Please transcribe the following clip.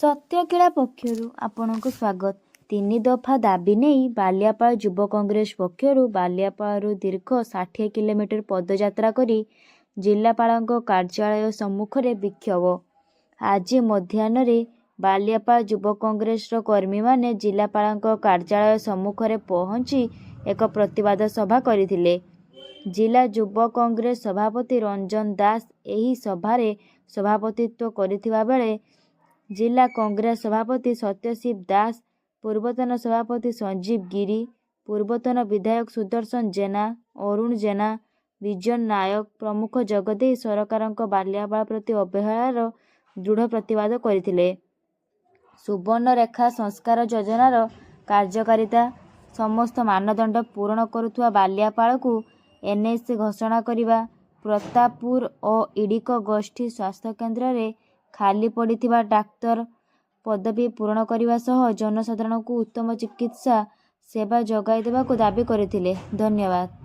ସତ୍ୟକିଳା ପକ୍ଷରୁ ଆପଣଙ୍କୁ ସ୍ୱାଗତ। 3 ଦଫା ଦାବି ନେଇ ବାଲିଆପାଳ ଯୁବ କଂଗ୍ରେସ ପକ୍ଷରୁ ବାଲିଆପାଳରୁ ଦୀର୍ଘ 60 କିଲୋମିଟର ପଦଯାତ୍ରା କରି ଜିଲ୍ଲାପାଳଙ୍କ କାର୍ଯ୍ୟାଳୟ ସମ୍ମୁଖରେ ବିକ୍ଷୋଭ। ଆଜି ମଧ୍ୟାହ୍ନରେ ବାଲିଆପାଳ ଯୁବ କଂଗ୍ରେସର କର୍ମୀମାନେ ଜିଲ୍ଲାପାଳଙ୍କ କାର୍ଯ୍ୟାଳୟ ସମ୍ମୁଖରେ ପହଞ୍ଚି ଏକ ପ୍ରତିବାଦ ସଭା କରିଥିଲେ। ଜିଲ୍ଲା ଯୁବ କଂଗ୍ରେସ ସଭାପତି ରଞ୍ଜନ ଦାସ ଏହି ସଭାରେ ସଭାପତିତ୍ୱ କରିଥିବା ବେଳେ ଜିଲ୍ଲା କଂଗ୍ରେସ ସଭାପତି ସତ୍ୟଶିବ ଦାସ, ପୂର୍ବତନ ସଭାପତି ସଞ୍ଜୀବ ଗିରି, ପୂର୍ବତନ ବିଧାୟକ ସୁଦର୍ଶନ ଜେନା, ଅରୁଣ ଜେନା, ବିଜନ ନାୟକ ପ୍ରମୁଖ ଯୋଗଦେଇ ସରକାରଙ୍କ ବାଲିଆପାଳ ପ୍ରତି ଅବହେଳାର ଦୃଢ଼ ପ୍ରତିବାଦ କରିଥିଲେ। ସୁବର୍ଣ୍ଣରେଖା ସଂସ୍କାର ଯୋଜନାର କାର୍ଯ୍ୟକାରିତା ସମସ୍ତ ମାନଦଣ୍ଡ ପୂରଣ କରୁଥିବା ବାଲିଆପାଳକୁ ଏନ୍ଏସି ଘୋଷଣା କରିବା, ପ୍ରତାପପୁର ଓ ଇଡ଼ିକ ଗୋଷ୍ଠୀ ସ୍ୱାସ୍ଥ୍ୟକେନ୍ଦ୍ରରେ ଖାଲି ପଡ଼ିଥିବା ଡାକ୍ତର ପଦବୀ ପୂରଣ କରିବା ସହ ଜନସାଧାରଣଙ୍କୁ ଉତ୍ତମ ଚିକିତ୍ସା ସେବା ଯୋଗାଇ ଦେବାକୁ ଦାବି କରିଥିଲେ। ଧନ୍ୟବାଦ।